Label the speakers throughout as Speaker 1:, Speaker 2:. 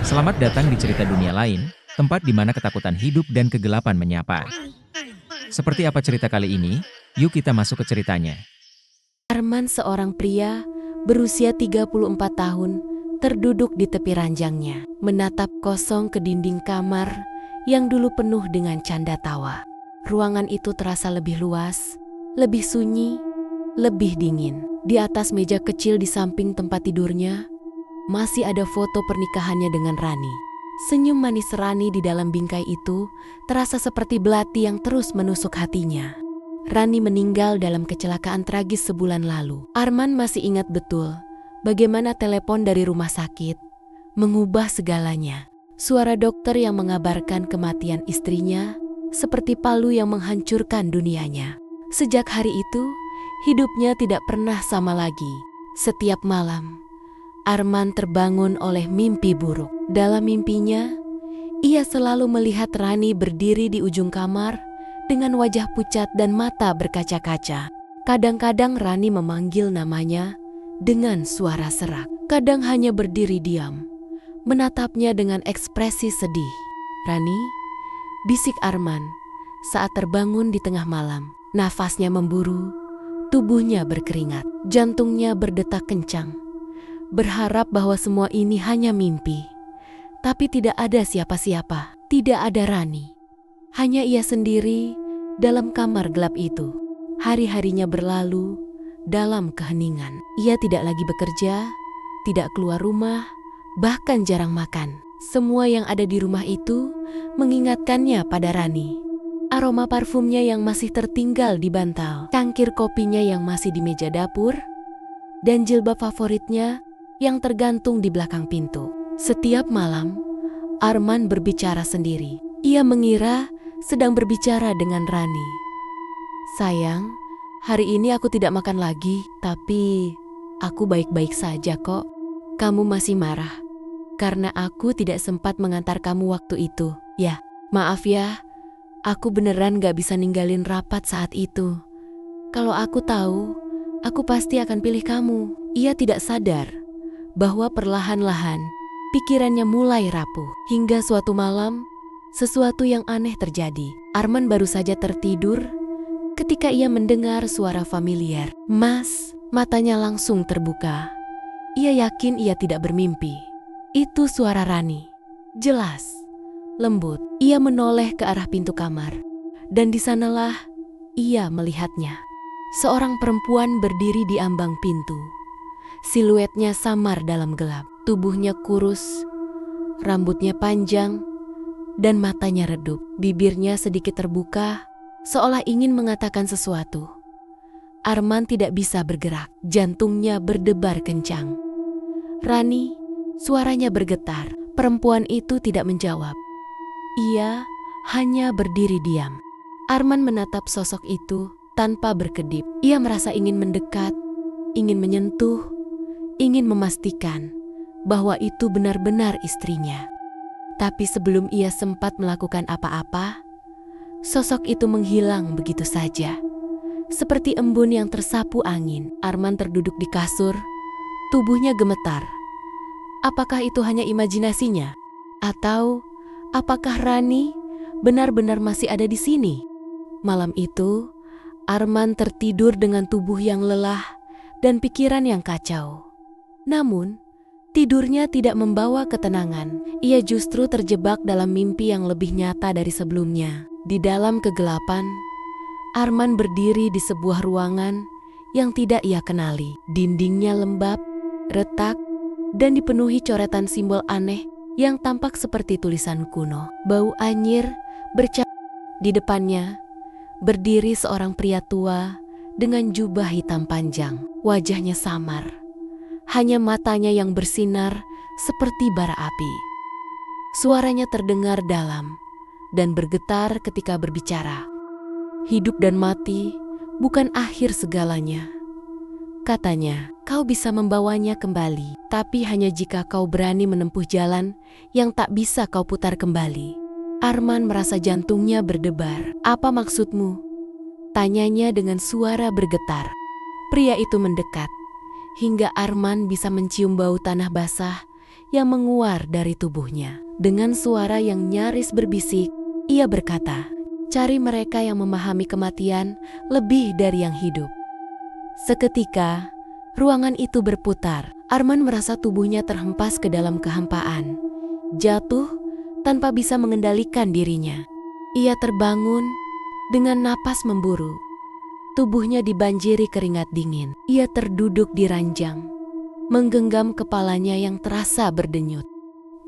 Speaker 1: Selamat datang di cerita dunia lain, tempat di mana ketakutan hidup dan kegelapan menyapa. Seperti apa cerita kali ini? Yuk kita masuk ke ceritanya.
Speaker 2: Arman, seorang pria berusia 34 tahun, terduduk di tepi ranjangnya, menatap kosong ke dinding kamar yang dulu penuh dengan canda tawa. Ruangan itu terasa lebih luas, lebih sunyi, lebih dingin. Di atas meja kecil di samping tempat tidurnya, masih ada foto pernikahannya dengan Rani. Senyum manis Rani di dalam bingkai itu terasa seperti belati yang terus menusuk hatinya. Rani meninggal dalam kecelakaan tragis sebulan lalu. Arman masih ingat betul bagaimana telepon dari rumah sakit mengubah segalanya. Suara dokter yang mengabarkan kematian istrinya seperti palu yang menghancurkan dunianya. Sejak hari itu, hidupnya tidak pernah sama lagi. Setiap malam, Arman terbangun oleh mimpi buruk. Dalam mimpinya, ia selalu melihat Rani berdiri di ujung kamar dengan wajah pucat dan mata berkaca-kaca. Kadang-kadang Rani memanggil namanya dengan suara serak. Kadang hanya berdiri diam, menatapnya dengan ekspresi sedih. "Rani," bisik Arman saat terbangun di tengah malam. Nafasnya memburu, tubuhnya berkeringat, jantungnya berdetak kencang. Berharap bahwa semua ini hanya mimpi. Tapi tidak ada siapa-siapa, tidak ada Rani. Hanya ia sendiri dalam kamar gelap itu. Hari-harinya berlalu dalam keheningan. Ia tidak lagi bekerja, tidak keluar rumah, bahkan jarang makan. Semua yang ada di rumah itu mengingatkannya pada Rani. Aroma parfumnya yang masih tertinggal di bantal, cangkir kopinya yang masih di meja dapur, dan jilbab favoritnya yang tergantung di belakang pintu. Setiap malam, Arman berbicara sendiri. Ia mengira sedang berbicara dengan Rani. "Sayang, hari ini aku tidak makan lagi, tapi aku baik-baik saja kok. Kamu masih marah karena aku tidak sempat mengantar kamu waktu itu. Ya, maaf ya, aku beneran gak bisa ninggalin rapat saat itu. Kalau aku tahu, aku pasti akan pilih kamu." Ia tidak sadar bahwa perlahan-lahan pikirannya mulai rapuh. Hingga suatu malam, sesuatu yang aneh terjadi. Arman baru saja tertidur ketika ia mendengar suara familiar. "Mas," matanya langsung terbuka. Ia yakin ia tidak bermimpi. Itu suara Rani. Jelas, lembut. Ia menoleh ke arah pintu kamar. Dan di sanalah ia melihatnya. Seorang perempuan berdiri di ambang pintu. Siluetnya samar dalam gelap. Tubuhnya kurus, rambutnya panjang, dan matanya redup. Bibirnya sedikit terbuka, seolah ingin mengatakan sesuatu. Arman tidak bisa bergerak, jantungnya berdebar kencang. "Rani," suaranya bergetar. Perempuan itu tidak menjawab. Ia hanya berdiri diam. Arman menatap sosok itu tanpa berkedip. Ia merasa ingin mendekat, ingin menyentuh, ingin memastikan bahwa itu benar-benar istrinya. Tapi sebelum ia sempat melakukan apa-apa, sosok itu menghilang begitu saja. Seperti embun yang tersapu angin, Arman terduduk di kasur, tubuhnya gemetar. Apakah itu hanya imajinasinya? Atau apakah Rani benar-benar masih ada di sini? Malam itu, Arman tertidur dengan tubuh yang lelah dan pikiran yang kacau. Namun, tidurnya tidak membawa ketenangan. Ia justru terjebak dalam mimpi yang lebih nyata dari sebelumnya. Di dalam kegelapan, Arman berdiri di sebuah ruangan yang tidak ia kenali. Dindingnya lembab, retak, dan dipenuhi coretan simbol aneh yang tampak seperti tulisan kuno. Bau anyir bercak. Di depannya berdiri seorang pria tua dengan jubah hitam panjang. Wajahnya samar. Hanya matanya yang bersinar seperti bara api. Suaranya terdengar dalam dan bergetar ketika berbicara. "Hidup dan mati bukan akhir segalanya," katanya. "Kau bisa membawanya kembali, tapi hanya jika kau berani menempuh jalan yang tak bisa kau putar kembali." Arman merasa jantungnya berdebar. "Apa maksudmu?" tanyanya dengan suara bergetar. Pria itu mendekat hingga Arman bisa mencium bau tanah basah yang menguar dari tubuhnya. Dengan suara yang nyaris berbisik, ia berkata, "Cari mereka yang memahami kematian lebih dari yang hidup." Seketika, ruangan itu berputar. Arman merasa tubuhnya terhempas ke dalam kehampaan, jatuh tanpa bisa mengendalikan dirinya. Ia terbangun dengan napas memburu. Tubuhnya dibanjiri keringat dingin. Ia terduduk di ranjang, menggenggam kepalanya yang terasa berdenyut.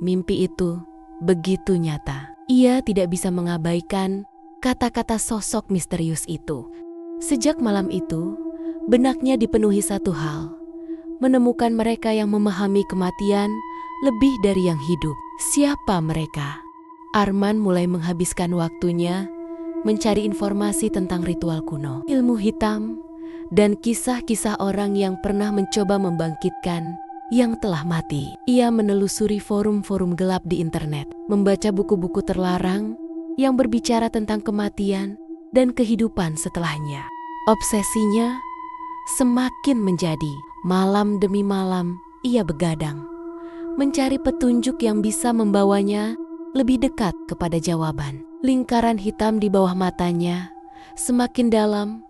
Speaker 2: Mimpi itu begitu nyata. Ia tidak bisa mengabaikan kata-kata sosok misterius itu. Sejak malam itu, benaknya dipenuhi satu hal: menemukan mereka yang memahami kematian lebih dari yang hidup. Siapa mereka? Arman mulai menghabiskan waktunya mencari informasi tentang ritual kuno, ilmu hitam, dan kisah-kisah orang yang pernah mencoba membangkitkan yang telah mati. Ia menelusuri forum-forum gelap di internet, membaca buku-buku terlarang yang berbicara tentang kematian dan kehidupan setelahnya. Obsesinya semakin menjadi. Malam demi malam, ia begadang, mencari petunjuk yang bisa membawanya lebih dekat kepada jawaban. Lingkaran hitam di bawah matanya semakin dalam,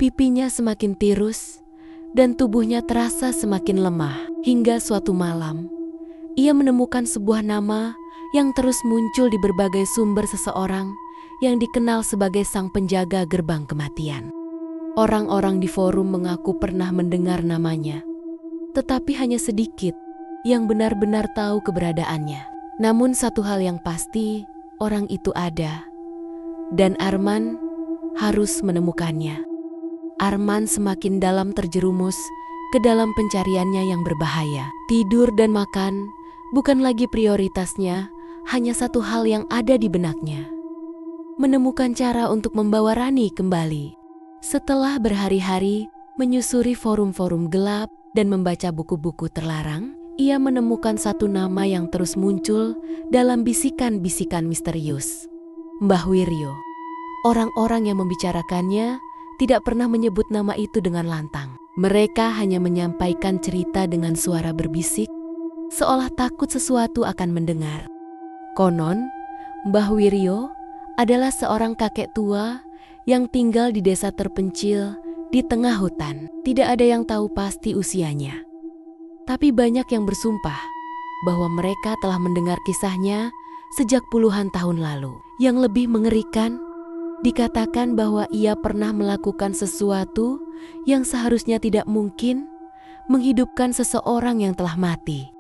Speaker 2: pipinya semakin tirus, dan tubuhnya terasa semakin lemah. Hingga suatu malam, ia menemukan sebuah nama yang terus muncul di berbagai sumber seseorang yang dikenal sebagai sang penjaga gerbang kematian. Orang-orang di forum mengaku pernah mendengar namanya, tetapi hanya sedikit yang benar-benar tahu keberadaannya. Namun satu hal yang pasti, orang itu ada, dan Arman harus menemukannya. Arman semakin dalam terjerumus ke dalam pencariannya yang berbahaya. Tidur dan makan bukan lagi prioritasnya, hanya satu hal yang ada di benaknya: menemukan cara untuk membawa Rani kembali. Setelah berhari-hari menyusuri forum-forum gelap dan membaca buku-buku terlarang, ia menemukan satu nama yang terus muncul dalam bisikan-bisikan misterius: Mbah Wiryo. Orang-orang yang membicarakannya tidak pernah menyebut nama itu dengan lantang. Mereka hanya menyampaikan cerita dengan suara berbisik, seolah takut sesuatu akan mendengar. Konon, Mbah Wiryo adalah seorang kakek tua yang tinggal di desa terpencil di tengah hutan. Tidak ada yang tahu pasti usianya, tapi banyak yang bersumpah bahwa mereka telah mendengar kisahnya sejak puluhan tahun lalu. Yang lebih mengerikan, dikatakan bahwa ia pernah melakukan sesuatu yang seharusnya tidak mungkin, menghidupkan seseorang yang telah mati.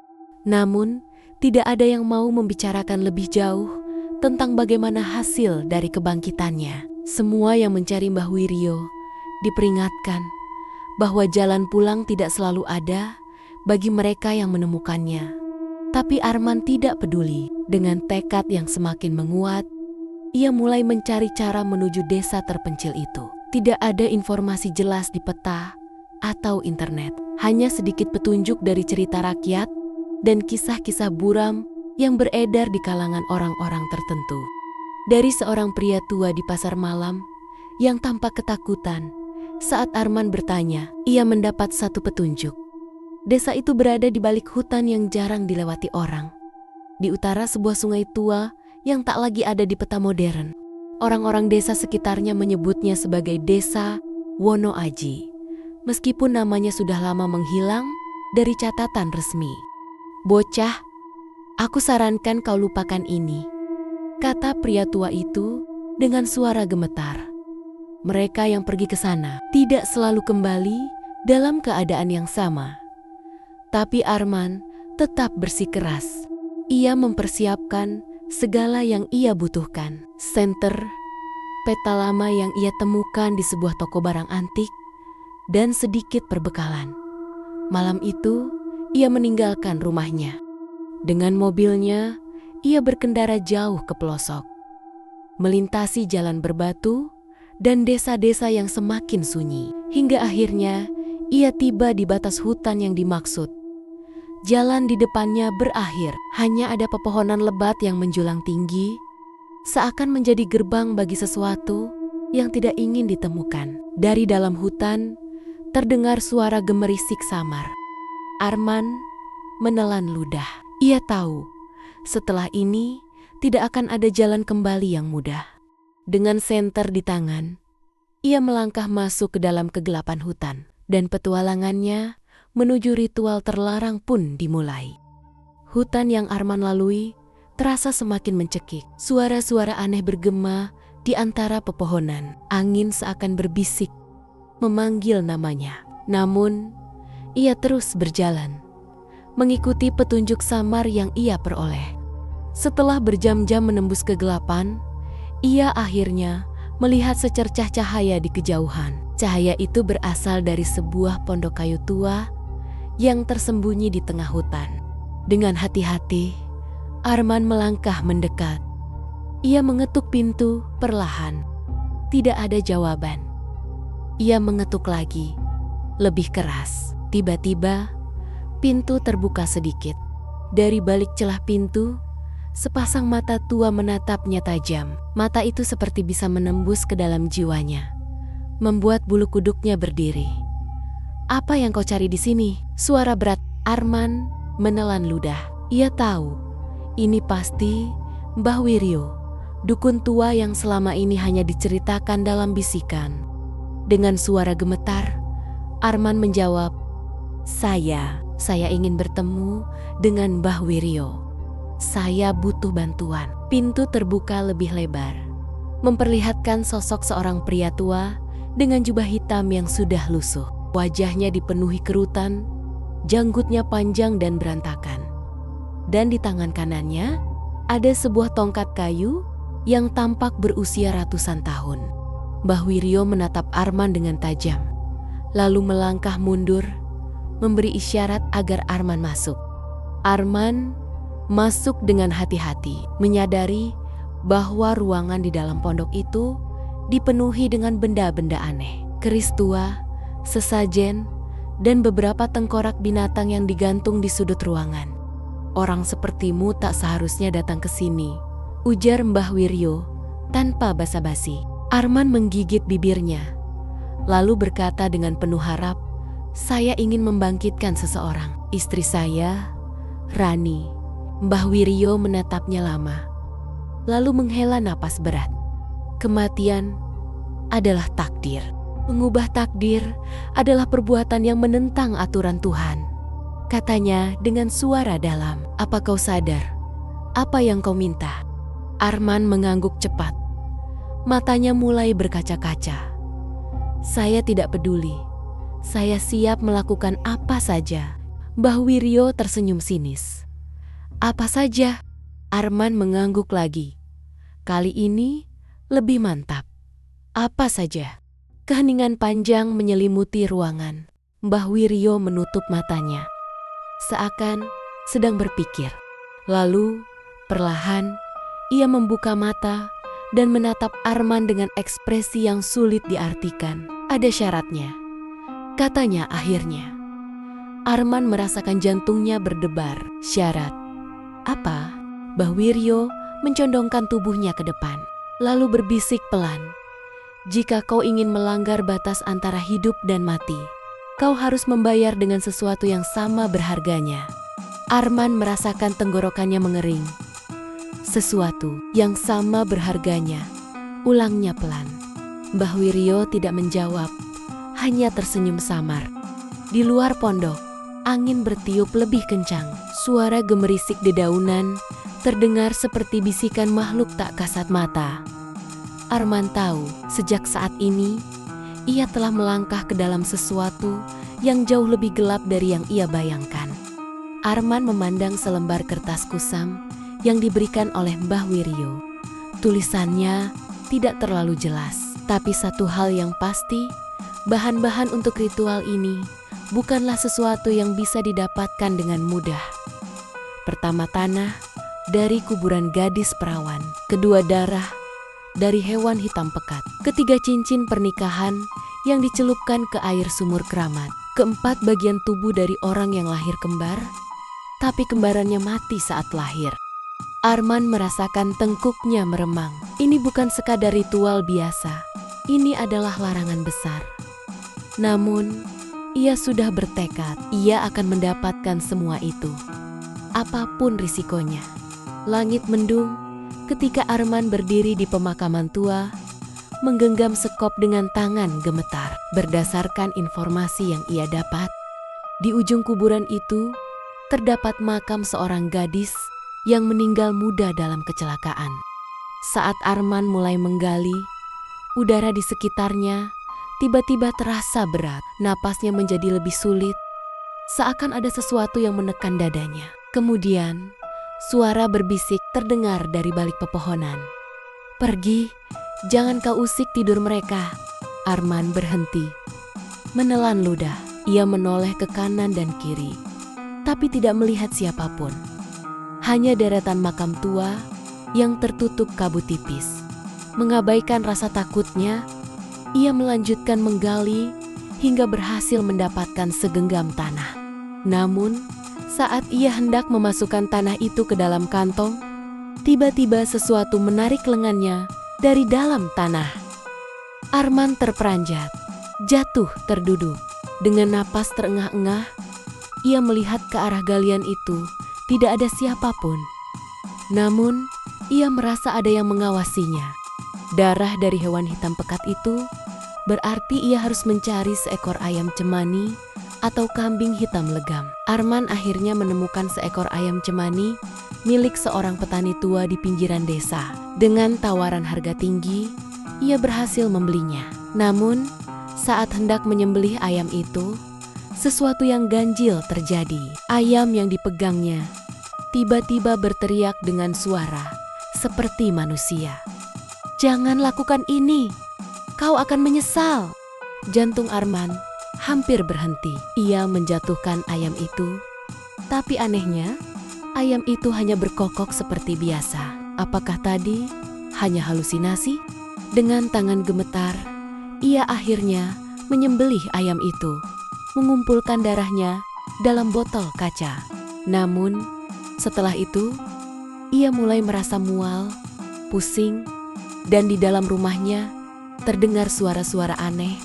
Speaker 2: Namun, tidak ada yang mau membicarakan lebih jauh tentang bagaimana hasil dari kebangkitannya. Semua yang mencari Mbah Wiryo diperingatkan bahwa jalan pulang tidak selalu ada bagi mereka yang menemukannya. Tapi Arman tidak peduli. Dengan tekad yang semakin menguat, ia mulai mencari cara menuju desa terpencil itu. Tidak ada informasi jelas di peta atau internet. Hanya sedikit petunjuk dari cerita rakyat dan kisah-kisah buram yang beredar di kalangan orang-orang tertentu. Dari seorang pria tua di pasar malam yang tampak ketakutan saat Arman bertanya, ia mendapat satu petunjuk. Desa itu berada di balik hutan yang jarang dilewati orang, di utara sebuah sungai tua yang tak lagi ada di peta modern. Orang-orang desa sekitarnya menyebutnya sebagai Desa Wono Aji, meskipun namanya sudah lama menghilang dari catatan resmi. "Bocah, aku sarankan kau lupakan ini," kata pria tua itu dengan suara gemetar. Mereka yang pergi ke sana tidak selalu kembali dalam keadaan yang sama. Tapi Arman tetap bersikeras. Ia mempersiapkan segala yang ia butuhkan. Senter, peta lama yang ia temukan di sebuah toko barang antik, dan sedikit perbekalan. Malam itu, ia meninggalkan rumahnya. Dengan mobilnya, ia berkendara jauh ke pelosok, melintasi jalan berbatu dan desa-desa yang semakin sunyi. Hingga akhirnya, ia tiba di batas hutan yang dimaksud. Jalan di depannya berakhir, hanya ada pepohonan lebat yang menjulang tinggi, seakan menjadi gerbang bagi sesuatu yang tidak ingin ditemukan. Dari dalam hutan, terdengar suara gemerisik samar. Arman menelan ludah. Ia tahu, setelah ini tidak akan ada jalan kembali yang mudah. Dengan senter di tangan, ia melangkah masuk ke dalam kegelapan hutan, dan petualangannya menuju ritual terlarang pun dimulai. Hutan yang Arman lalui terasa semakin mencekik. Suara-suara aneh bergema di antara pepohonan. Angin seakan berbisik, memanggil namanya. Namun, ia terus berjalan, mengikuti petunjuk samar yang ia peroleh. Setelah berjam-jam menembus kegelapan, ia akhirnya melihat secercah cahaya di kejauhan. Cahaya itu berasal dari sebuah pondok kayu tua yang tersembunyi di tengah hutan. Dengan hati-hati, Arman melangkah mendekat. Ia mengetuk pintu perlahan. Tidak ada jawaban. Ia mengetuk lagi, lebih keras. Tiba-tiba, pintu terbuka sedikit. Dari balik celah pintu, sepasang mata tua menatapnya tajam. Mata itu seperti bisa menembus ke dalam jiwanya, membuat bulu kuduknya berdiri. "Apa yang kau cari di sini?" Suara berat Arman menelan ludah. Ia tahu, ini pasti Mbah Wiryo, dukun tua yang selama ini hanya diceritakan dalam bisikan. Dengan suara gemetar, Arman menjawab, Saya ingin bertemu dengan Mbah Wiryo. Saya butuh bantuan." Pintu terbuka lebih lebar, memperlihatkan sosok seorang pria tua dengan jubah hitam yang sudah lusuh. Wajahnya dipenuhi kerutan, janggutnya panjang dan berantakan. Dan di tangan kanannya ada sebuah tongkat kayu yang tampak berusia ratusan tahun. Mbah Wiryo menatap Arman dengan tajam, lalu melangkah mundur, memberi isyarat agar Arman masuk. Arman masuk dengan hati-hati, menyadari bahwa ruangan di dalam pondok itu dipenuhi dengan benda-benda aneh. Keris tua, sesajen, dan beberapa tengkorak binatang yang digantung di sudut ruangan. "Orang sepertimu tak seharusnya datang ke sini," ujar Mbah Wiryo tanpa basa-basi. Arman menggigit bibirnya, lalu berkata dengan penuh harap, "Saya ingin membangkitkan seseorang, istri saya, Rani." Mbah Wiryo menatapnya lama, lalu menghela napas berat. Kematian adalah takdir. Mengubah takdir adalah perbuatan yang menentang aturan Tuhan, katanya dengan suara dalam. "Apa kau sadar apa yang kau minta?" Arman mengangguk cepat. Matanya mulai berkaca-kaca. "Saya tidak peduli. Saya siap melakukan apa saja." Mbah Wiryo tersenyum sinis. "Apa saja?" Arman mengangguk lagi. Kali ini lebih mantap. "Apa saja?" Keheningan panjang menyelimuti ruangan. Mbah Wiryo menutup matanya, seakan sedang berpikir. Lalu, perlahan, ia membuka mata dan menatap Arman dengan ekspresi yang sulit diartikan. "Ada syaratnya," katanya akhirnya. Arman merasakan jantungnya berdebar. "Syarat apa?" Mbah Wiryo mencondongkan tubuhnya ke depan, lalu berbisik pelan, "Jika kau ingin melanggar batas antara hidup dan mati, kau harus membayar dengan sesuatu yang sama berharganya." Arman merasakan tenggorokannya mengering. "Sesuatu yang sama berharganya," ulangnya pelan. Mbah Wiryo tidak menjawab, hanya tersenyum samar. Di luar pondok, angin bertiup lebih kencang. Suara gemerisik dedaunan terdengar seperti bisikan makhluk tak kasat mata. Arman tahu, sejak saat ini, ia telah melangkah ke dalam sesuatu yang jauh lebih gelap dari yang ia bayangkan. Arman memandang selembar kertas kusam yang diberikan oleh Mbah Wiryo. Tulisannya tidak terlalu jelas, tapi satu hal yang pasti, bahan-bahan untuk ritual ini bukanlah sesuatu yang bisa didapatkan dengan mudah. Pertama tanah dari kuburan gadis perawan, kedua darah dari hewan hitam pekat, ketiga cincin pernikahan yang dicelupkan ke air sumur keramat, keempat bagian tubuh dari orang yang lahir kembar, tapi kembarannya mati saat lahir. Arman merasakan tengkuknya meremang. Ini bukan sekadar ritual biasa, ini adalah larangan besar. Namun, ia sudah bertekad, ia akan mendapatkan semua itu. apapun risikonya. Langit mendung ketika Arman berdiri di pemakaman tua, menggenggam sekop dengan tangan gemetar. Berdasarkan informasi yang ia dapat, di ujung kuburan itu terdapat makam seorang gadis yang meninggal muda dalam kecelakaan. Saat Arman mulai menggali, udara di sekitarnya tiba-tiba terasa berat. Napasnya menjadi lebih sulit, seakan ada sesuatu yang menekan dadanya. Kemudian, suara berbisik terdengar dari balik pepohonan. "Pergi, jangan kau usik tidur mereka." Arman berhenti, menelan ludah. Ia menoleh ke kanan dan kiri, tapi tidak melihat siapapun. Hanya deretan makam tua yang tertutup kabut tipis. Mengabaikan rasa takutnya, ia melanjutkan menggali hingga berhasil mendapatkan segenggam tanah. Namun, saat ia hendak memasukkan tanah itu ke dalam kantong, tiba-tiba sesuatu menarik lengannya dari dalam tanah. Arman terperanjat, jatuh terduduk. Dengan napas terengah-engah, ia melihat ke arah galian itu, tidak ada siapapun. Namun, ia merasa ada yang mengawasinya. Darah dari hewan hitam pekat itu berarti ia harus mencari seekor ayam cemani atau kambing hitam legam. Arman akhirnya menemukan seekor ayam cemani milik seorang petani tua di pinggiran desa. Dengan tawaran harga tinggi, ia berhasil membelinya. Namun, saat hendak menyembelih ayam itu, sesuatu yang ganjil terjadi. Ayam yang dipegangnya tiba-tiba berteriak dengan suara seperti manusia. "Jangan lakukan ini, kau akan menyesal." Jantung Arman hampir berhenti. Ia menjatuhkan ayam itu, tapi anehnya, ayam itu hanya berkokok seperti biasa. Apakah tadi hanya halusinasi? Dengan tangan gemetar, ia akhirnya menyembelih ayam itu, mengumpulkan darahnya dalam botol kaca. Namun, setelah itu, ia mulai merasa mual, pusing, dan di dalam rumahnya terdengar suara-suara aneh,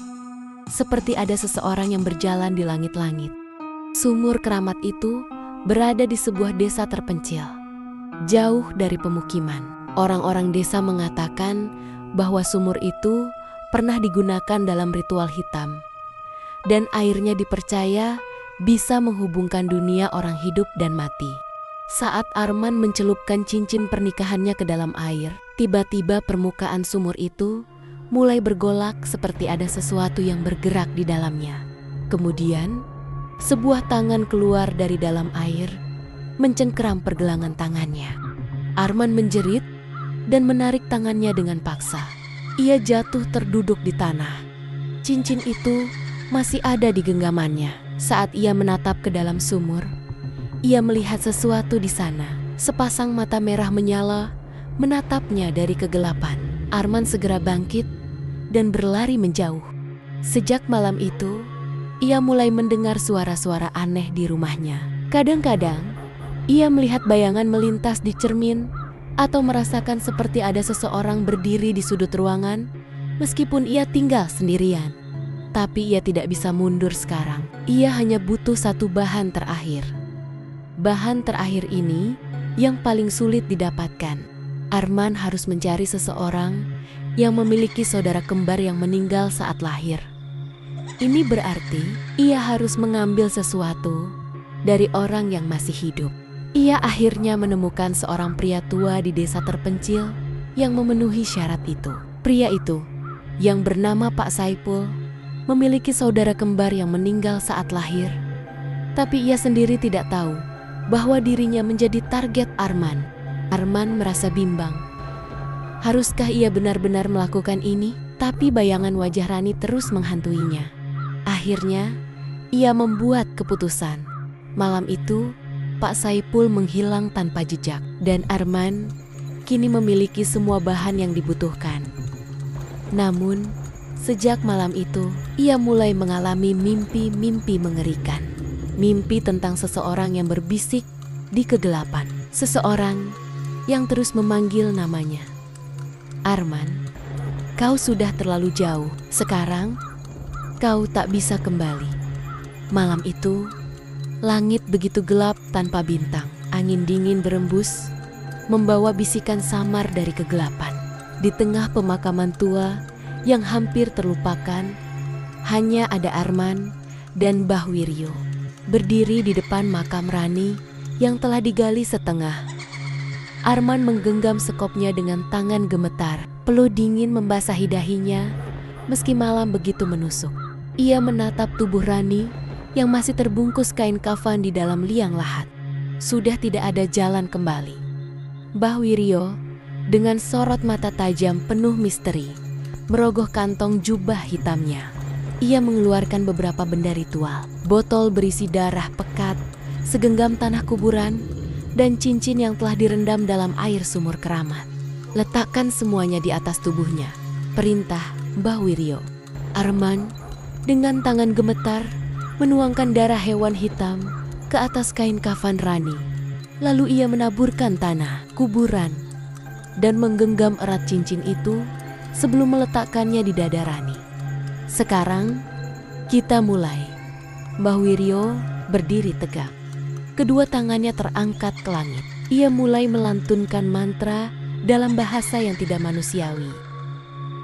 Speaker 2: seperti ada seseorang yang berjalan di langit-langit. Sumur keramat itu berada di sebuah desa terpencil, jauh dari pemukiman. Orang-orang desa mengatakan bahwa sumur itu pernah digunakan dalam ritual hitam, dan airnya dipercaya bisa menghubungkan dunia orang hidup dan mati. Saat Arman mencelupkan cincin pernikahannya ke dalam air, tiba-tiba permukaan sumur itu mulai bergolak seperti ada sesuatu yang bergerak di dalamnya. Kemudian, sebuah tangan keluar dari dalam air, mencengkeram pergelangan tangannya. Arman menjerit dan menarik tangannya dengan paksa. Ia jatuh terduduk di tanah. Cincin itu masih ada di genggamannya. Saat ia menatap ke dalam sumur, ia melihat sesuatu di sana. Sepasang mata merah menyala, menatapnya dari kegelapan. Arman segera bangkit dan berlari menjauh. Sejak malam itu, ia mulai mendengar suara-suara aneh di rumahnya. Kadang-kadang, ia melihat bayangan melintas di cermin atau merasakan seperti ada seseorang berdiri di sudut ruangan meskipun ia tinggal sendirian. Tapi ia tidak bisa mundur sekarang. Ia hanya butuh satu bahan terakhir. Bahan terakhir ini yang paling sulit didapatkan. Arman harus mencari seseorang yang memiliki saudara kembar yang meninggal saat lahir. Ini berarti ia harus mengambil sesuatu dari orang yang masih hidup. Ia akhirnya menemukan seorang pria tua di desa terpencil yang memenuhi syarat itu. Pria itu, yang bernama Pak Saipul, memiliki saudara kembar yang meninggal saat lahir. Tapi ia sendiri tidak tahu bahwa dirinya menjadi target Arman. Arman merasa bimbang. Haruskah ia benar-benar melakukan ini? Tapi bayangan wajah Rani terus menghantuinya. Akhirnya, ia membuat keputusan. Malam itu, Pak Saipul menghilang tanpa jejak, dan Arman kini memiliki semua bahan yang dibutuhkan. Namun, sejak malam itu, ia mulai mengalami mimpi-mimpi mengerikan. Mimpi tentang seseorang yang berbisik di kegelapan. Seseorang yang terus memanggil namanya. "Arman, kau sudah terlalu jauh. Sekarang, kau tak bisa kembali." Malam itu, langit begitu gelap tanpa bintang. Angin dingin berembus, membawa bisikan samar dari kegelapan. Di tengah pemakaman tua yang hampir terlupakan, hanya ada Arman dan Mbah Wiryo berdiri di depan makam Rani yang telah digali setengah. Arman menggenggam sekopnya dengan tangan gemetar. Peluh dingin membasahi dahinya meski malam begitu menusuk. Ia menatap tubuh Rani yang masih terbungkus kain kafan di dalam liang lahat. Sudah tidak ada jalan kembali. Mbah Wiryo dengan sorot mata tajam penuh misteri merogoh kantong jubah hitamnya. Ia mengeluarkan beberapa benda ritual, botol berisi darah pekat, segenggam tanah kuburan, dan cincin yang telah direndam dalam air sumur keramat. Letakkan semuanya di atas tubuhnya, perintah Mbah Wiryo. Arman dengan tangan gemetar menuangkan darah hewan hitam ke atas kain kafan Rani. Lalu ia menaburkan tanah kuburan dan menggenggam erat cincin itu sebelum meletakkannya di dada Rani. Sekarang kita mulai. Mbah Wiryo berdiri tegak. Kedua tangannya terangkat ke langit. Ia mulai melantunkan mantra dalam bahasa yang tidak manusiawi.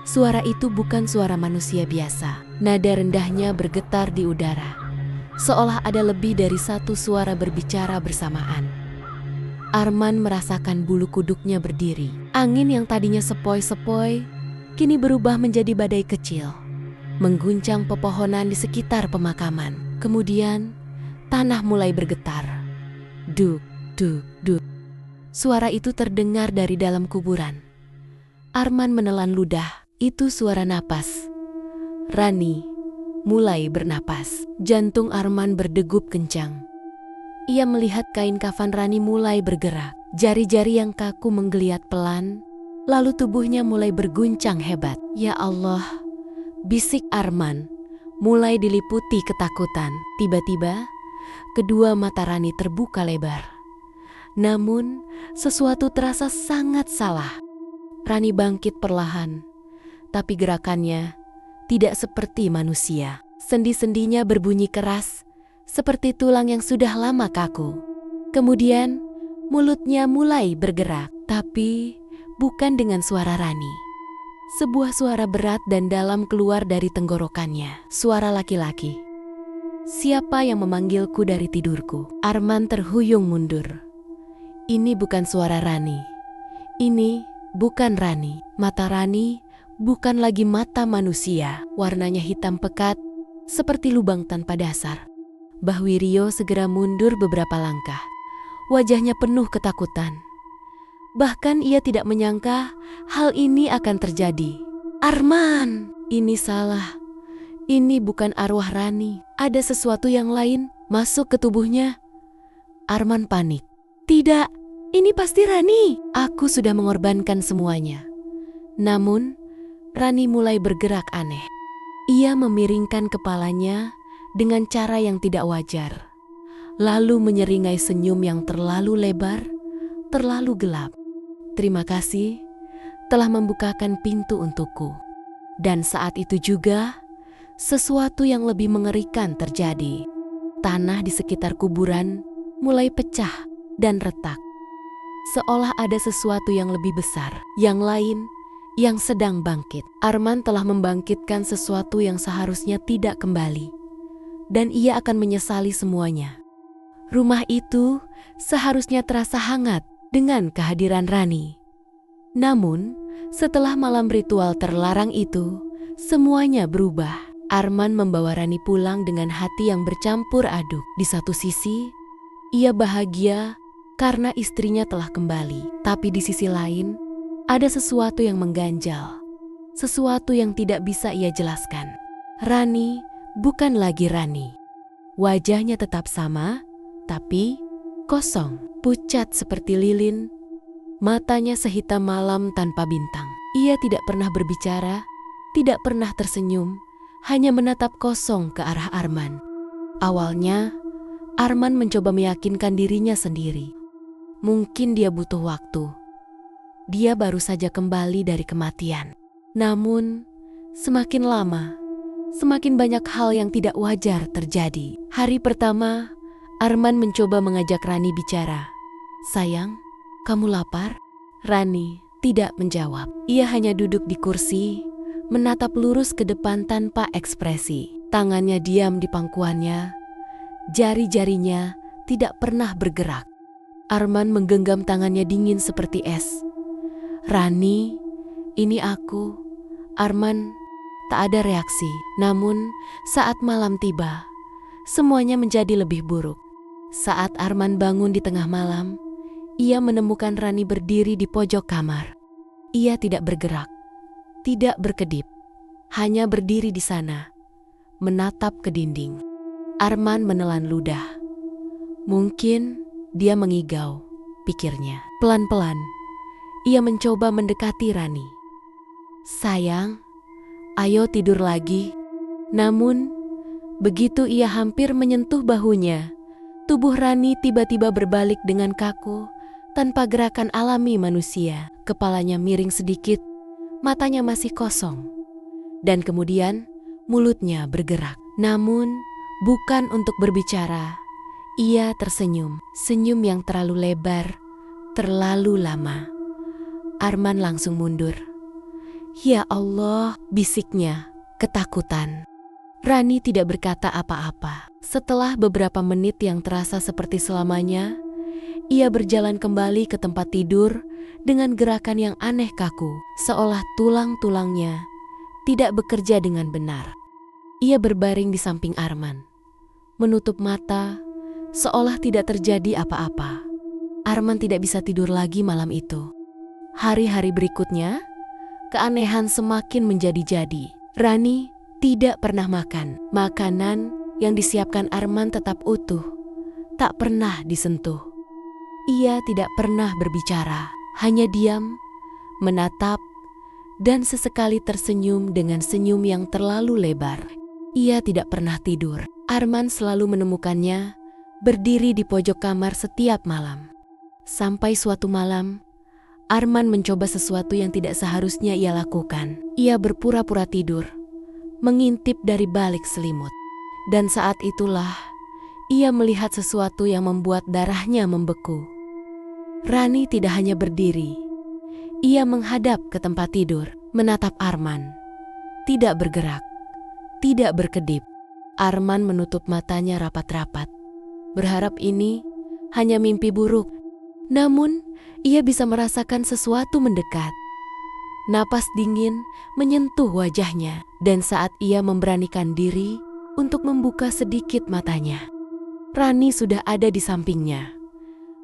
Speaker 2: Suara itu bukan suara manusia biasa. Nada rendahnya bergetar di udara, seolah ada lebih dari satu suara berbicara bersamaan. Arman merasakan bulu kuduknya berdiri. Angin yang tadinya sepoi-sepoi kini berubah menjadi badai kecil, mengguncang pepohonan di sekitar pemakaman. Kemudian tanah mulai bergetar. Duk, duk, duk. Suara itu terdengar dari dalam kuburan. Arman menelan ludah. Itu suara napas. Rani mulai bernapas. Jantung Arman berdegup kencang. Ia melihat kain kafan Rani mulai bergerak. Jari-jari yang kaku menggeliat pelan, lalu tubuhnya mulai berguncang hebat. Ya Allah, bisik Arman mulai diliputi ketakutan. Tiba-tiba, kedua mata Rani terbuka lebar. Namun, sesuatu terasa sangat salah. Rani bangkit perlahan, tapi gerakannya tidak seperti manusia. Sendi-sendinya berbunyi keras, seperti tulang yang sudah lama kaku. Kemudian, mulutnya mulai bergerak, tapi bukan dengan suara Rani. Sebuah suara berat dan dalam keluar dari tenggorokannya. Suara laki-laki. Siapa yang memanggilku dari tidurku? Arman terhuyung mundur. Ini bukan suara Rani. Ini bukan Rani. Mata Rani bukan lagi mata manusia. Warnanya hitam pekat, seperti lubang tanpa dasar. Mbah Wiryo segera mundur beberapa langkah. Wajahnya penuh ketakutan. Bahkan ia tidak menyangka hal ini akan terjadi. Arman, ini salah. Ini bukan arwah Rani. Ada sesuatu yang lain masuk ke tubuhnya. Arman panik. Tidak, ini pasti Rani. Aku sudah mengorbankan semuanya. Namun, Rani mulai bergerak aneh. Ia memiringkan kepalanya dengan cara yang tidak wajar. Lalu menyeringai senyum yang terlalu lebar, terlalu gelap. Terima kasih telah membukakan pintu untukku. Dan saat itu juga, sesuatu yang lebih mengerikan terjadi. Tanah di sekitar kuburan mulai pecah dan retak. Seolah ada sesuatu yang lebih besar, yang lain, yang sedang bangkit. Arman telah membangkitkan sesuatu yang seharusnya tidak kembali. Dan ia akan menyesali semuanya. Rumah itu seharusnya terasa hangat dengan kehadiran Rani. Namun, setelah malam ritual terlarang itu, semuanya berubah. Arman membawa Rani pulang dengan hati yang bercampur aduk. Di satu sisi, ia bahagia karena istrinya telah kembali. Tapi di sisi lain, ada sesuatu yang mengganjal. Sesuatu yang tidak bisa ia jelaskan. Rani bukan lagi Rani. Wajahnya tetap sama, tapi kosong. Pucat seperti lilin. Matanya sehitam malam tanpa bintang. Ia tidak pernah berbicara, tidak pernah tersenyum, hanya menatap kosong ke arah Arman. Awalnya, Arman mencoba meyakinkan dirinya sendiri. Mungkin dia butuh waktu. Dia baru saja kembali dari kematian. Namun, semakin lama, semakin banyak hal yang tidak wajar terjadi. Hari pertama, Arman mencoba mengajak Rani bicara. "Sayang, kamu lapar?" Rani tidak menjawab. Ia hanya duduk di kursi, menatap lurus ke depan tanpa ekspresi. Tangannya diam di pangkuannya, jari-jarinya tidak pernah bergerak. Arman menggenggam tangannya dingin seperti es. "Rani, ini aku." Arman tak ada reaksi. Namun saat malam tiba, semuanya menjadi lebih buruk. Saat Arman bangun di tengah malam, ia menemukan Rani berdiri di pojok kamar. Ia tidak bergerak, tidak berkedip, hanya berdiri di sana, menatap ke dinding. Arman menelan ludah. Mungkin dia mengigau, pikirnya. Pelan-pelan, ia mencoba mendekati Rani. "Sayang, ayo tidur lagi." Namun, begitu ia hampir menyentuh bahunya, tubuh Rani tiba-tiba berbalik dengan kaku, tanpa gerakan alami manusia. Kepalanya miring sedikit, matanya masih kosong. Dan kemudian mulutnya bergerak. Namun bukan untuk berbicara. Ia tersenyum, senyum yang terlalu lebar, terlalu lama. Arman langsung mundur. "Ya Allah," bisiknya, ketakutan. Rani tidak berkata apa-apa. Setelah beberapa menit yang terasa seperti selamanya, ia berjalan kembali ke tempat tidur dengan gerakan yang aneh kaku, seolah tulang-tulangnya tidak bekerja dengan benar. Ia berbaring di samping Arman, menutup mata, seolah tidak terjadi apa-apa. Arman tidak bisa tidur lagi malam itu. Hari-hari berikutnya, keanehan semakin menjadi-jadi. Rani tidak pernah makan. Makanan yang disiapkan Arman tetap utuh, tak pernah disentuh. Ia tidak pernah berbicara, hanya diam, menatap, dan sesekali tersenyum dengan senyum yang terlalu lebar. Ia tidak pernah tidur. Arman selalu menemukannya berdiri di pojok kamar setiap malam. Sampai suatu malam, Arman mencoba sesuatu yang tidak seharusnya ia lakukan. Ia berpura-pura tidur, mengintip dari balik selimut. Dan saat itulah, ia melihat sesuatu yang membuat darahnya membeku. Rani tidak hanya berdiri, ia menghadap ke tempat tidur, menatap Arman. Tidak bergerak, tidak berkedip. Arman menutup matanya rapat-rapat, berharap ini hanya mimpi buruk. Namun, ia bisa merasakan sesuatu mendekat. Napas dingin menyentuh wajahnya, dan saat ia memberanikan diri untuk membuka sedikit matanya, Rani sudah ada di sampingnya,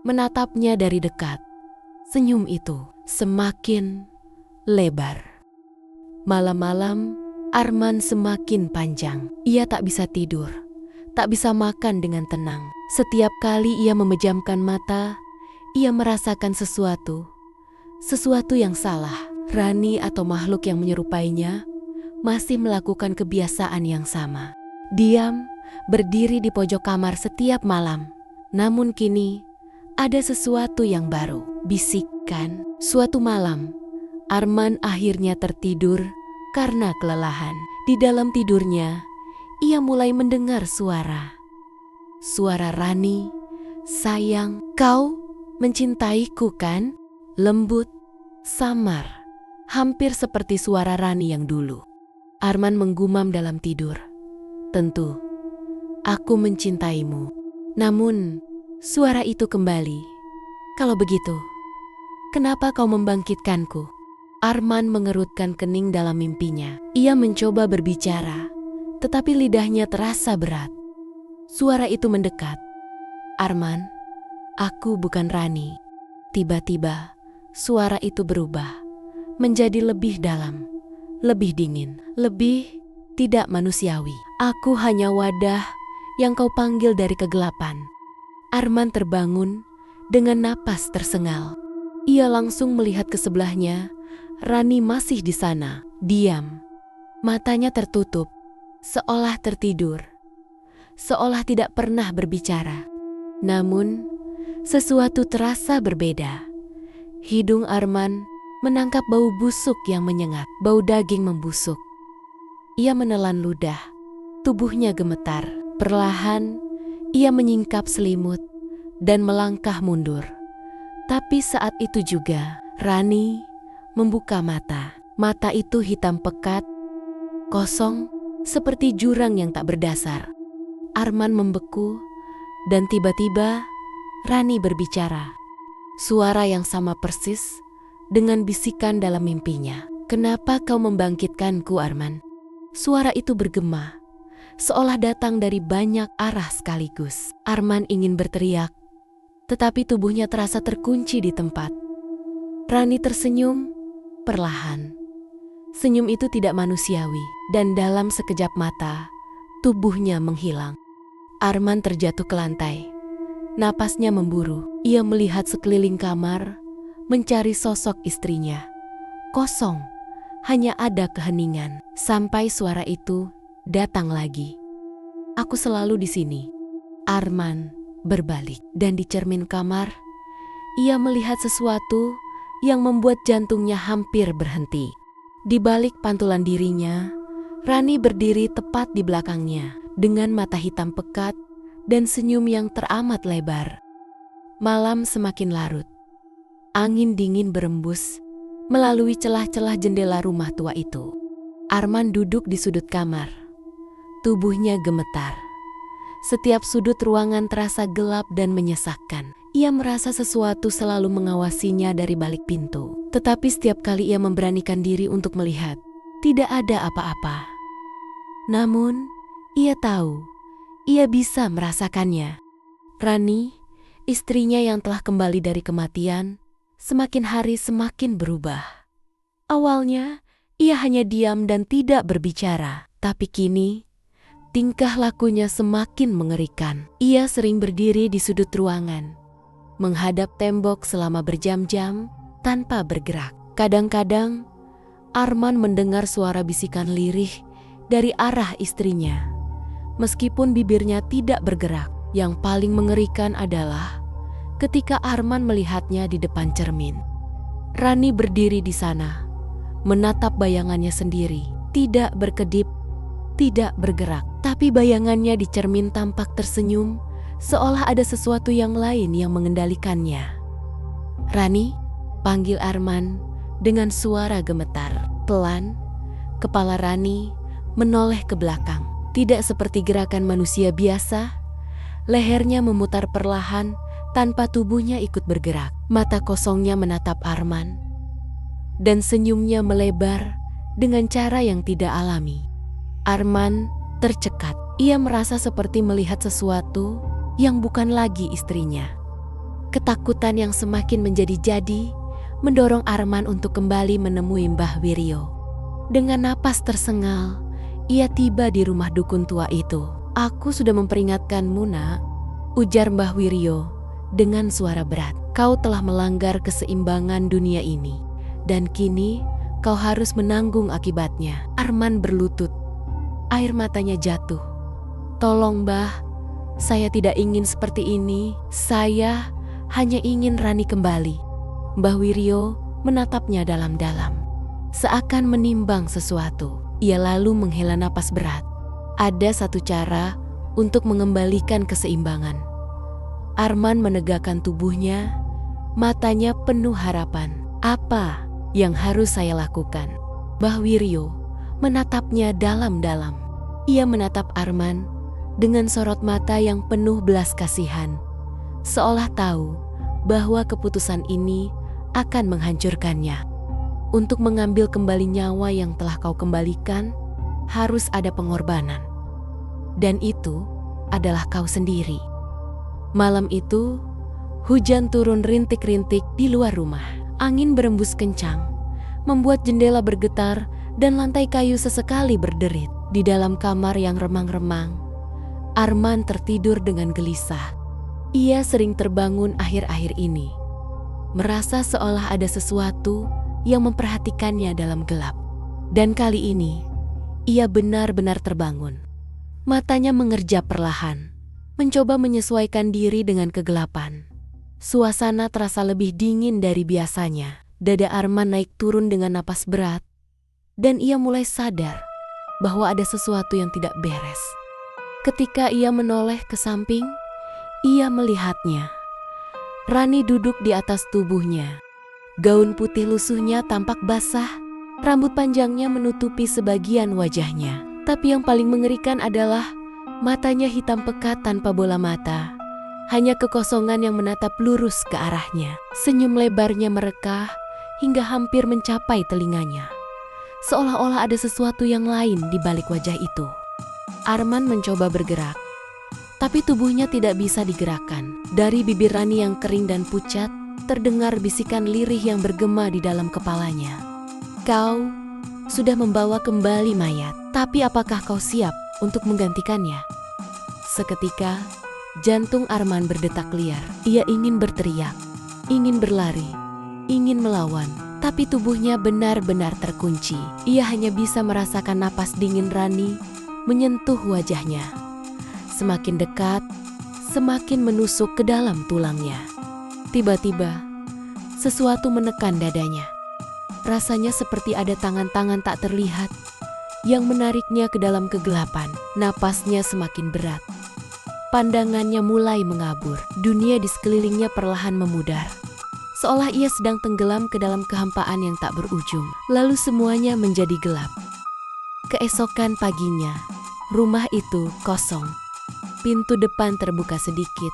Speaker 2: menatapnya dari dekat. Senyum itu semakin lebar. Malam-malam, Arman semakin panjang. Ia tak bisa tidur, tak bisa makan dengan tenang. Setiap kali ia memejamkan mata, ia merasakan sesuatu yang salah. Rani atau makhluk yang menyerupainya masih melakukan kebiasaan yang sama. Diam, berdiri di pojok kamar setiap malam. Namun kini, ada sesuatu yang baru. Bisikan. Suatu malam, Arman akhirnya tertidur karena kelelahan. Di dalam tidurnya, ia mulai mendengar suara. Suara Rani, "Sayang, kau mencintaiku kan?" Lembut, samar, hampir seperti suara Rani yang dulu. Arman menggumam dalam tidur. "Tentu, aku mencintaimu." Namun, suara itu kembali. "Kalau begitu, kenapa kau membangkitkanku?" Arman mengerutkan kening dalam mimpinya. Ia mencoba berbicara, tetapi lidahnya terasa berat. Suara itu mendekat. "Arman, aku bukan Rani." Tiba-tiba, suara itu berubah menjadi lebih dalam, lebih dingin, lebih tidak manusiawi. "Aku hanya wadah yang kau panggil dari kegelapan." Arman terbangun dengan napas tersengal. Ia langsung melihat ke sebelahnya. Rani masih di sana, diam. Matanya tertutup, seolah tertidur, seolah tidak pernah berbicara. Namun, sesuatu terasa berbeda. Hidung Arman menangkap bau busuk yang menyengat, bau daging membusuk. Ia menelan ludah, tubuhnya gemetar. Perlahan, ia menyingkap selimut dan melangkah mundur, Tapi saat itu juga, Rani membuka mata. Mata itu hitam pekat, kosong, seperti jurang yang tak berdasar. Arman membeku, dan tiba-tiba Rani berbicara. Suara yang sama persis dengan bisikan dalam mimpinya. "Kenapa kau membangkitkanku, Arman?" Suara itu bergema, seolah datang dari banyak arah sekaligus. Arman ingin berteriak, tetapi tubuhnya terasa terkunci di tempat. Rani tersenyum perlahan. Senyum itu tidak manusiawi, dan dalam sekejap mata, tubuhnya menghilang. Arman terjatuh ke lantai. Napasnya memburu. Ia melihat sekeliling kamar, mencari sosok istrinya. Kosong, hanya ada keheningan. Sampai suara itu datang lagi. "Aku selalu di sini." Arman berbalik, dan di cermin kamar, ia melihat sesuatu yang membuat jantungnya hampir berhenti. Di balik pantulan dirinya, Rani berdiri tepat di belakangnya, dengan mata hitam pekat dan senyum yang teramat lebar. Malam semakin larut. Angin dingin berembus melalui celah-celah jendela rumah tua itu. Arman duduk di sudut kamar. Tubuhnya gemetar. Setiap sudut ruangan terasa gelap dan menyesakkan. Ia merasa sesuatu selalu mengawasinya dari balik pintu. Tetapi setiap kali ia memberanikan diri untuk melihat, tidak ada apa-apa. Namun, ia tahu, ia bisa merasakannya. Rani, istrinya yang telah kembali dari kematian, semakin hari semakin berubah. Awalnya, ia hanya diam dan tidak berbicara. Tapi kini, tingkah lakunya semakin mengerikan. Ia sering berdiri di sudut ruangan, menghadap tembok selama berjam-jam tanpa bergerak. Kadang-kadang, Arman mendengar suara bisikan lirih dari arah istrinya. Meskipun bibirnya tidak bergerak, yang paling mengerikan adalah ketika Arman melihatnya di depan cermin. Rani berdiri di sana, menatap bayangannya sendiri, tidak berkedip, tidak bergerak. Tapi bayangannya di cermin tampak tersenyum, seolah ada sesuatu yang lain yang mengendalikannya. "Rani," panggil Arman dengan suara gemetar. Pelan, kepala Rani menoleh ke belakang. Tidak seperti gerakan manusia biasa, lehernya memutar perlahan tanpa tubuhnya ikut bergerak. Mata kosongnya menatap Arman, dan senyumnya melebar dengan cara yang tidak alami. Arman tercekat. Ia merasa seperti melihat sesuatu yang bukan lagi istrinya. Ketakutan yang semakin menjadi-jadi mendorong Arman untuk kembali menemui Mbah Wiryo. Dengan napas tersengal, ia tiba di rumah dukun tua itu. "Aku sudah memperingatkanmu, Nak," ujar Mbah Wiryo dengan suara berat. "Kau telah melanggar keseimbangan dunia ini, dan kini kau harus menanggung akibatnya." Arman berlutut. Air matanya jatuh. "Tolong, Mbah, saya tidak ingin seperti ini. Saya hanya ingin Rani kembali." Mbah Wiryo menatapnya dalam-dalam, seakan menimbang sesuatu. Ia lalu menghela napas berat. "Ada satu cara untuk mengembalikan keseimbangan." Arman menegakkan tubuhnya, matanya penuh harapan. "Apa yang harus saya lakukan?" Mbah Wiryo menatapnya dalam-dalam. Ia menatap Arman dengan sorot mata yang penuh belas kasihan, seolah tahu bahwa keputusan ini akan menghancurkannya. "Untuk mengambil kembali nyawa yang telah kau kembalikan, harus ada pengorbanan. Dan itu adalah kau sendiri." Malam itu, hujan turun rintik-rintik di luar rumah. Angin berembus kencang, membuat jendela bergetar dan lantai kayu sesekali berderit. Di dalam kamar yang remang-remang, Arman tertidur dengan gelisah. Ia sering terbangun akhir-akhir ini, merasa seolah ada sesuatu yang memperhatikannya dalam gelap. Dan kali ini, ia benar-benar terbangun. Matanya mengerjap perlahan, mencoba menyesuaikan diri dengan kegelapan. Suasana terasa lebih dingin dari biasanya. Dada Arman naik turun dengan napas berat, dan ia mulai sadar bahwa ada sesuatu yang tidak beres. Ketika ia menoleh ke samping, ia melihatnya. Rani duduk di atas tubuhnya. Gaun putih lusuhnya tampak basah, rambut panjangnya menutupi sebagian wajahnya. Tapi yang paling mengerikan adalah matanya hitam pekat tanpa bola mata. Hanya kekosongan yang menatap lurus ke arahnya. Senyum lebarnya merekah hingga hampir mencapai telinganya. Seolah-olah ada sesuatu yang lain di balik wajah itu. Arman mencoba bergerak, tapi tubuhnya tidak bisa digerakkan. Dari bibir Rani yang kering dan pucat, terdengar bisikan lirih yang bergema di dalam kepalanya. Kau sudah membawa kembali mayat, tapi apakah kau siap untuk menggantikannya? Seketika, jantung Arman berdetak liar. Ia ingin berteriak, ingin berlari, ingin melawan, tapi tubuhnya benar-benar terkunci. Ia hanya bisa merasakan napas dingin Rani menyentuh wajahnya. Semakin dekat, semakin menusuk ke dalam tulangnya. Tiba-tiba, sesuatu menekan dadanya. Rasanya seperti ada tangan-tangan tak terlihat yang menariknya ke dalam kegelapan. Napasnya semakin berat. Pandangannya mulai mengabur. Dunia di sekelilingnya perlahan memudar. Seolah ia sedang tenggelam ke dalam kehampaan yang tak berujung. Lalu semuanya menjadi gelap. Keesokan paginya, rumah itu kosong. Pintu depan terbuka sedikit.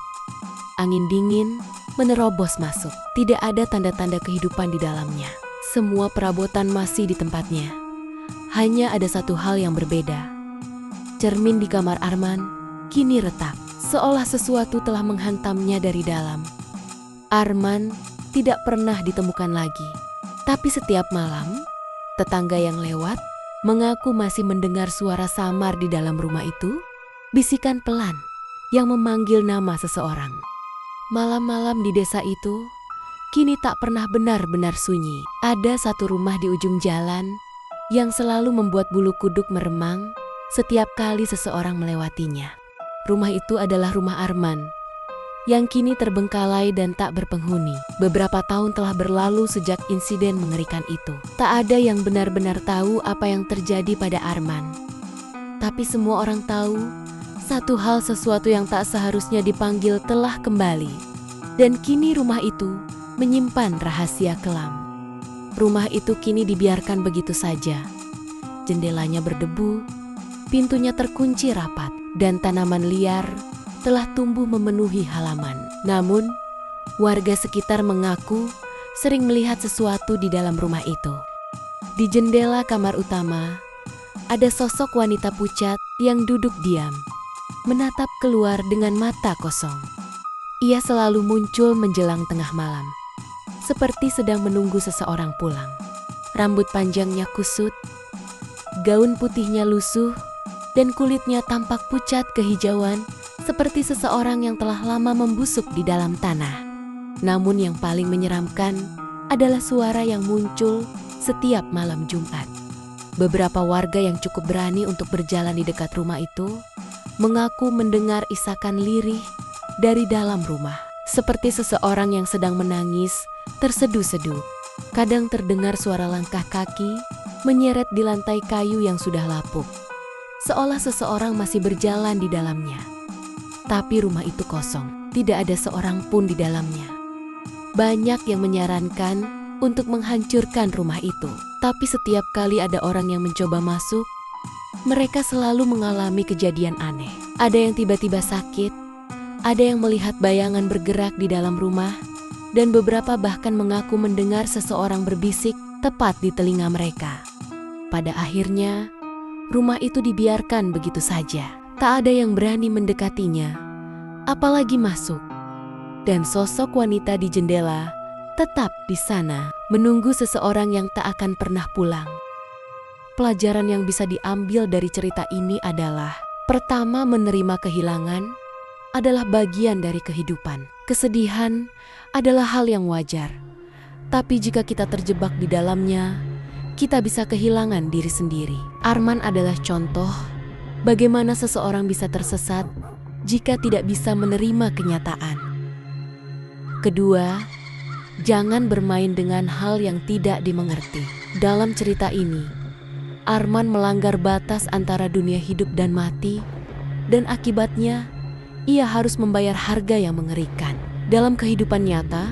Speaker 2: Angin dingin menerobos masuk. Tidak ada tanda-tanda kehidupan di dalamnya. Semua perabotan masih di tempatnya. Hanya ada satu hal yang berbeda. Cermin di kamar Arman kini retak, seolah sesuatu telah menghantamnya dari dalam. Arman tidak pernah ditemukan lagi. Tapi setiap malam, tetangga yang lewat mengaku masih mendengar suara samar di dalam rumah itu, bisikan pelan yang memanggil nama seseorang. Malam-malam di desa itu kini tak pernah benar-benar sunyi. Ada satu rumah di ujung jalan yang selalu membuat bulu kuduk meremang setiap kali seseorang melewatinya. Rumah itu adalah rumah Arman yang kini terbengkalai dan tak berpenghuni. Beberapa tahun telah berlalu sejak insiden mengerikan itu. Tak ada yang benar-benar tahu apa yang terjadi pada Arman. Tapi semua orang tahu satu hal, sesuatu yang tak seharusnya dipanggil telah kembali. Dan kini rumah itu menyimpan rahasia kelam. Rumah itu kini dibiarkan begitu saja. Jendelanya berdebu, pintunya terkunci rapat, dan tanaman liar telah tumbuh memenuhi halaman. Namun, warga sekitar mengaku sering melihat sesuatu di dalam rumah itu. Di jendela kamar utama, ada sosok wanita pucat yang duduk diam, menatap keluar dengan mata kosong. Ia selalu muncul menjelang tengah malam, seperti sedang menunggu seseorang pulang. Rambut panjangnya kusut, gaun putihnya lusuh, dan kulitnya tampak pucat kehijauan seperti seseorang yang telah lama membusuk di dalam tanah. Namun yang paling menyeramkan adalah suara yang muncul setiap malam Jumat. Beberapa warga yang cukup berani untuk berjalan di dekat rumah itu mengaku mendengar isakan lirih dari dalam rumah, seperti seseorang yang sedang menangis terseduh-seduh. Kadang terdengar suara langkah kaki menyeret di lantai kayu yang sudah lapuk, seolah seseorang masih berjalan di dalamnya. Tapi rumah itu kosong, tidak ada seorang pun di dalamnya. Banyak yang menyarankan untuk menghancurkan rumah itu, tapi setiap kali ada orang yang mencoba masuk, mereka selalu mengalami kejadian aneh. Ada yang tiba-tiba sakit, ada yang melihat bayangan bergerak di dalam rumah, dan beberapa bahkan mengaku mendengar seseorang berbisik tepat di telinga mereka. Pada akhirnya, rumah itu dibiarkan begitu saja. Tak ada yang berani mendekatinya, apalagi masuk. Dan sosok wanita di jendela tetap di sana, menunggu seseorang yang tak akan pernah pulang. Pelajaran yang bisa diambil dari cerita ini adalah: pertama, menerima kehilangan adalah bagian dari kehidupan. Kesedihan adalah hal yang wajar, tapi jika kita terjebak di dalamnya, kita bisa kehilangan diri sendiri. Arman adalah contoh bagaimana seseorang bisa tersesat jika tidak bisa menerima kenyataan. Kedua, jangan bermain dengan hal yang tidak dimengerti. Dalam cerita ini, Arman melanggar batas antara dunia hidup dan mati, dan akibatnya ia harus membayar harga yang mengerikan. Dalam kehidupan nyata,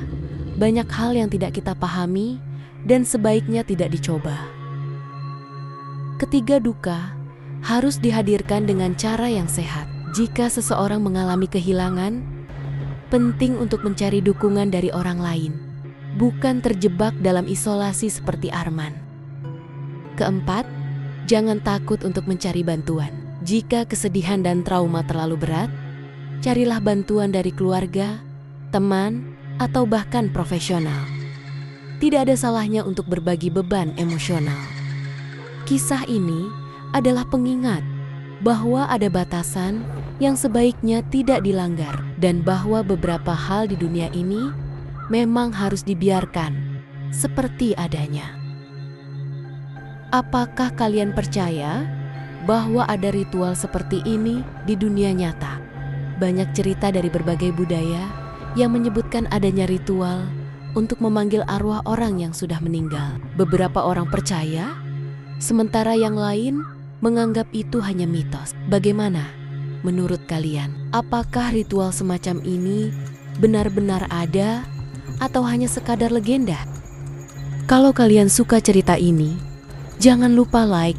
Speaker 2: banyak hal yang tidak kita pahami dan sebaiknya tidak dicoba. Ketiga duka harus dihadirkan dengan cara yang sehat. Jika seseorang mengalami kehilangan, penting untuk mencari dukungan dari orang lain, bukan terjebak dalam isolasi seperti Arman. Keempat, jangan takut untuk mencari bantuan. Jika kesedihan dan trauma terlalu berat, carilah bantuan dari keluarga, teman, atau bahkan profesional. Tidak ada salahnya untuk berbagi beban emosional. Kisah ini adalah pengingat bahwa ada batasan yang sebaiknya tidak dilanggar dan bahwa beberapa hal di dunia ini memang harus dibiarkan seperti adanya. Apakah kalian percaya bahwa ada ritual seperti ini di dunia nyata? Banyak cerita dari berbagai budaya yang menyebutkan adanya ritual untuk memanggil arwah orang yang sudah meninggal. Beberapa orang percaya, sementara yang lain menganggap itu hanya mitos. Bagaimana menurut kalian? Apakah ritual semacam ini benar-benar ada atau hanya sekadar legenda? Kalau kalian suka cerita ini, jangan lupa like,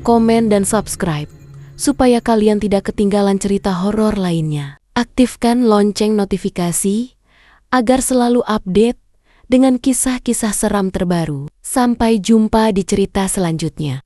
Speaker 2: komen, dan subscribe supaya kalian tidak ketinggalan cerita horor lainnya. Aktifkan lonceng notifikasi agar selalu update dengan kisah-kisah seram terbaru. Sampai jumpa di cerita selanjutnya.